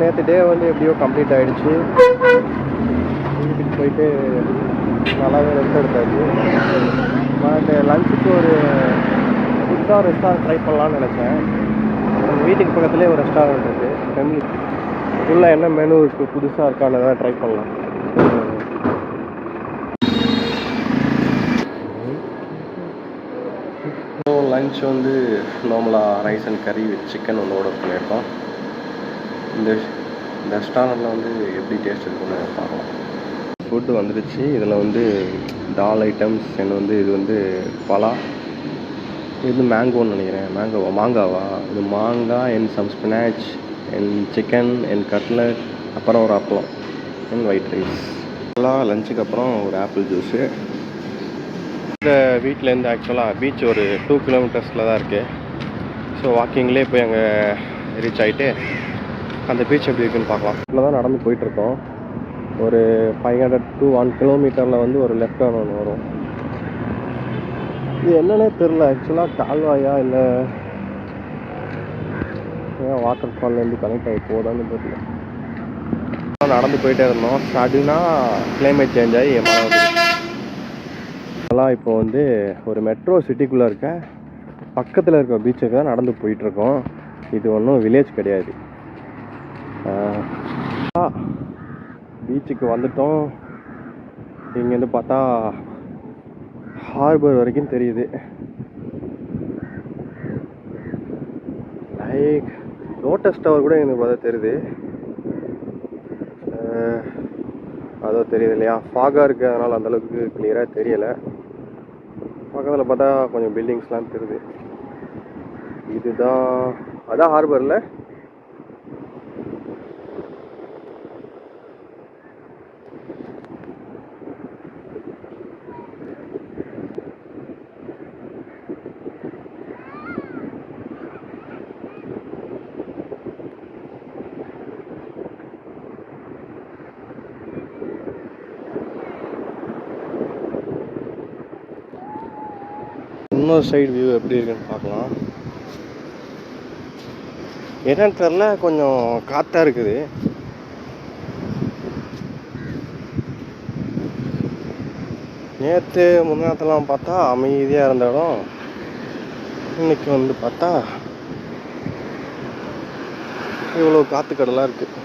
நேற்று டே வந்து எப்படியோ கம்ப்ளீட் ஆகிடுச்சு. வீட்டுக்கு போயிட்டு நல்லாவே ரெஸ்ட் எடுத்தாச்சு. பட் லஞ்சுக்கு ஒரு புதுசாக ரெஸ்டாரண்ட் ட்ரை பண்ணலான்னு நினச்சேன். நம்ம வீட்டுக்கு பக்கத்துலேயே ஒரு ரெஸ்டாரண்ட் இருக்குது. ஃபேமிலி ஃபுல்லாக என்ன மெனு இருக்குது புதுசாக இருக்கான்னு ட்ரை பண்ணலாம். லஞ்ச் வந்து நார்மலாக ரைஸ் அண்ட் கறி வித் சிக்கன் ஒன்று ஆர்டர் பண்ணியிருக்கோம். இந்த ரெஸ்டாரண்ட்டில் வந்து எப்படி டேஸ்ட் இருக்குன்னு பார்க்கலாம். ஃபுட்டு வந்துடுச்சு. இதில் வந்து தால் ஐட்டம்ஸ் என்ன வந்து இது வந்து பலா, இது வந்து மேங்கோன்னு நினைக்கிறேன். மாங்காவா? இது மாங்காய் and some spinach and chicken and cutlet, அப்புறம் ஒரு அப்பளம் அண்ட் ஒயிட் ரைஸ். எல்லாம் லஞ்சுக்கு அப்புறம் ஒரு ஆப்பிள் ஜூஸு. இந்த வீட்டிலேருந்து ஆக்சுவலாக பீச் ஒரு 2 கிலோமீட்டர்ஸில் தான் இருக்குது. ஸோ வாக்கிங்லேயே போய் அங்கே ரீச் ஆகிட்டு அந்த பீச் எப்படி இருக்குன்னு பார்க்கலாம். இதில் தான் நடந்து போயிட்டுருக்கோம். ஒரு 500 to 1 கிலோமீட்டரில் வந்து ஒரு லெஃப்ட் டர்ன் ஒன்று வரும். இது என்னன்னே தெரில. ஆக்சுவலாக கால்வாயா இல்லை ஏன் வாட்டர் ஃபால்லேருந்து கனெக்ட் ஆகி போதான்னு தெரியல. நடந்து போயிட்டே இருந்தோம். சடனாக கிளைமேட் சேஞ்ச் ஆகி மழை வந்துடுச்சு. அதெல்லாம் இப்போ வந்து ஒரு மெட்ரோ சிட்டிக்குள்ளே இருக்க பக்கத்தில் இருக்க பீச்சுக்கு தான் நடந்து போயிட்டுருக்கோம். இது ஒன்றும் வில்லேஜ் கிடையாது. பீச்சுக்கு வந்துட்டோம். இங்கேருந்து பார்த்தா ஹார்பர் வரைக்கும் தெரியுது. லைக் லோட்டஸ் டவர் கூட எனக்கு பார்த்தா தெரியுது. அதோ தெரியுது இல்லையா? ஃபாகாக இருக்குது, அதனால் அந்தளவுக்கு கிளியராக தெரியலை. பக்கத்தில் பார்த்தா கொஞ்சம் பில்டிங்ஸ்லாம் தெரியுது. இதுதான் அதான் ஹார்பரில். இன்னொரு சைடு வியூ எப்படி இருக்குன்னு பார்க்கலாம். என்னன்னு தெரில, கொஞ்சம் காற்றா இருக்குது. நேற்று முன்னாத்தெல்லாம் பார்த்தா அமைதியாக இருந்த இடம், இன்னைக்கு வந்து பார்த்தா இவ்வளோ காற்று கடலாக இருக்குது.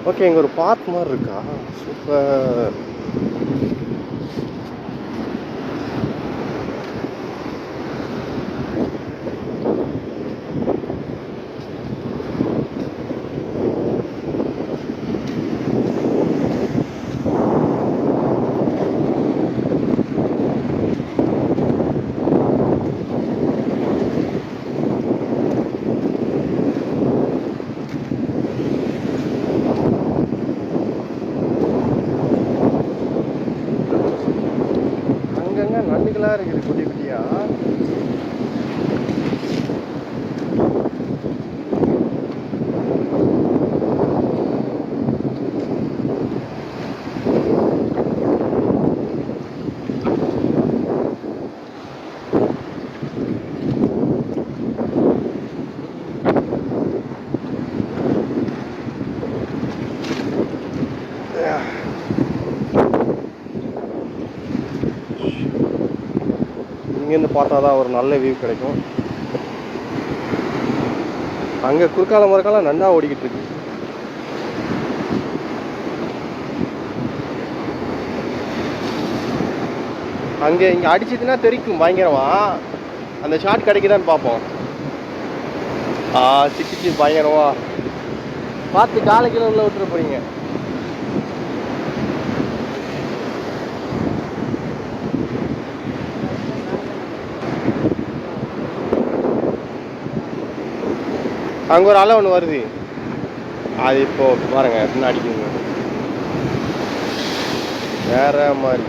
ஓகே, இங்கே ஒரு பார்க் மாதிரி இருக்கா? சூப்பர். நண்டுகளாக இருக்குது குட்டி குட்டியா. இங்கேருந்து பார்த்தா தான் ஒரு நல்ல வியூ கிடைக்கும். அங்கே குறுக்கால மரக்கால நண்டா ஓடிக்கிட்டு இருக்கு. அங்கே இங்கே அடிச்சதுன்னா தெரிக்கும் பயங்கரமா. அந்த ஷாட் கிடைக்குதான்னு பார்ப்போம். சிக்கிச்சு பயங்கரமா. பார்த்து காலை கீழே உள்ள விட்டுற போறீங்க. அங்கே ஒரு அலை ஒன்று வருது. அது இப்போ பாருங்க என்ன அடிக்குங்க, வேற மாதிரி.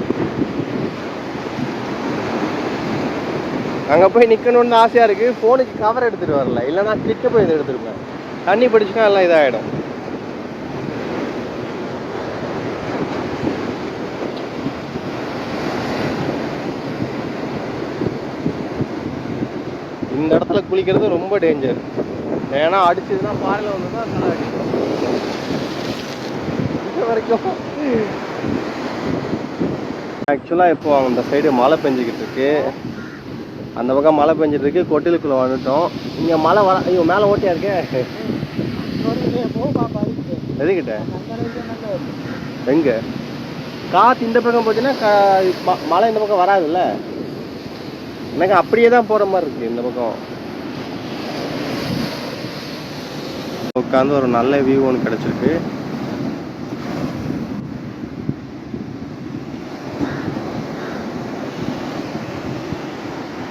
அங்கே போய் நிற்கணுன்னு ஆசையாக இருக்குது. ஃபோனுக்கு கவர் எடுத்துகிட்டு வரல, இல்லைனா கிட்ட போய் இதை எடுத்துருப்பேன். தண்ணி பிடிச்சினா எல்லாம் இதாகிடும். இந்த இடத்துல குளிக்கிறது ரொம்ப டேஞ்சர். ஏன்னா அடிச்சதுன்னா பாறையில் வந்து தான் தலை அடிக்கும். இது வரைக்கும் ஆக்சுவலாக இப்போ அந்த சைடு மழை பெஞ்சிக்கிட்டு இருக்கு. அந்த பக்கம் மழை பெஞ்சிட்டு இருக்கு. கொட்டிலுக்குள்ளே வந்துட்டோம். இங்கே மழை வர ஐயோ மேலே ஓட்டியா இருக்கே. எதுக்கிட்ட எங்கே காற்று இந்த பக்கம் போச்சுன்னா மழை இந்த பக்கம் வராதுல்ல. எனக்கு அப்படியே தான் போகிற மாதிரி இருக்குது இந்த பக்கம். உட்காந்து ஒரு நல்ல வியூ ஒன்று கிடச்சிருக்கு.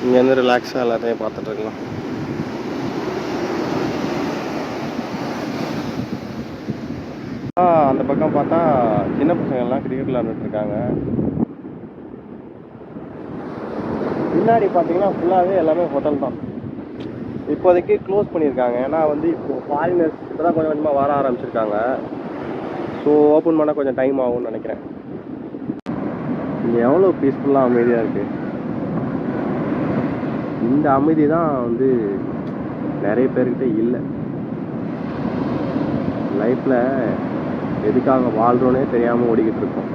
இங்கேருந்து ரிலாக்ஸாக எல்லாத்தையும் பார்த்துட்டு இருக்கலாம். அந்த பக்கம் பார்த்தா சின்ன பசங்கள்லாம் கிரிக்கெட் விளாண்டுட்டு இருக்காங்க. பின்னாடி பார்த்தீங்கன்னா ஃபுல்லாகவே எல்லாமே ஹோட்டல் தான். இப்போதைக்கு க்ளோஸ் பண்ணியிருக்காங்க. ஏன்னா வந்து இப்போ ஃபாரினர்ஸ் இப்போ தான் கொஞ்சம் கொஞ்சமாக வர ஆரம்பிச்சிருக்காங்க. ஸோ ஓப்பன் பண்ணால் கொஞ்சம் டைம் ஆகும்னு நினைக்கிறேன். இங்கே எவ்வளோ பீஸ்ஃபுல்லாக அமைதியாக இருக்குது. இந்த அமைதி தான் வந்து நிறைய பேர்கிட்ட இல்லை. லைஃப்பில் எதுக்காக வாழ்கிறோன்னே தெரியாமல் ஓடிக்கிட்டு இருக்கோம்.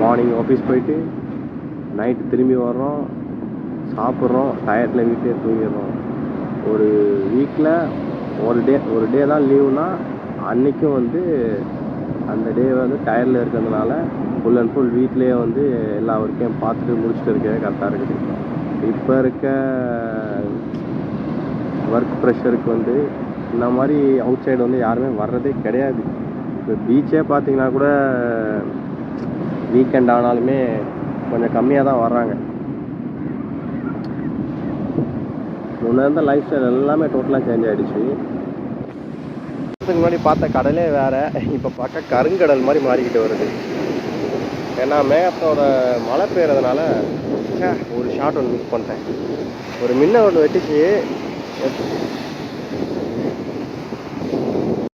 மார்னிங் ஆஃபீஸ் போயிட்டு நைட்டு திரும்பி வர்றோம், சாப்பிட்றோம், டயர்டில் வீட்டிலே தூங்கிடுறோம். ஒரு வீக்கில் ஒரு டே தான் லீவுனா அன்றைக்கும் வந்து அந்த டே வந்து டயர்டில் இருக்கிறதுனால ஃபுல் அண்ட் ஃபுல் வீட்லேயே வந்து எல்லா ஒர்க்கையும் பார்த்துட்டு முடிச்சுட்டு இருக்கவே கரெக்டாக இருக்குது. இப்போ இருக்க ஒர்க் ப்ரெஷருக்கு வந்து இந்த மாதிரி அவுட் சைடு வந்து யாருமே வர்றதே கிடையாது. இப்போ பீச்சே பார்த்தீங்கன்னா கூட வீக்கெண்ட் ஆனாலுமே கொஞ்சம் கம்மியாக தான் வர்றாங்க. முன்னே இருந்த லைஃப் ஸ்டைல் எல்லாமே டோட்டலாக சேஞ்ச் ஆகிடுச்சு. இதுக்கு முன்னாடி பார்த்த கடலே வேறு, இப்போ பார்க்க கருங்கடல் மாதிரி மாறிக்கிட்டு வருது. ஏன்னா மேகத்தோட மழை பெய்யறதுனால ஒரு ஷாட் ஒன்று மிஸ் பண்ணிட்டேன். ஒரு மின்ன ஒன்று வெட்டிச்சு.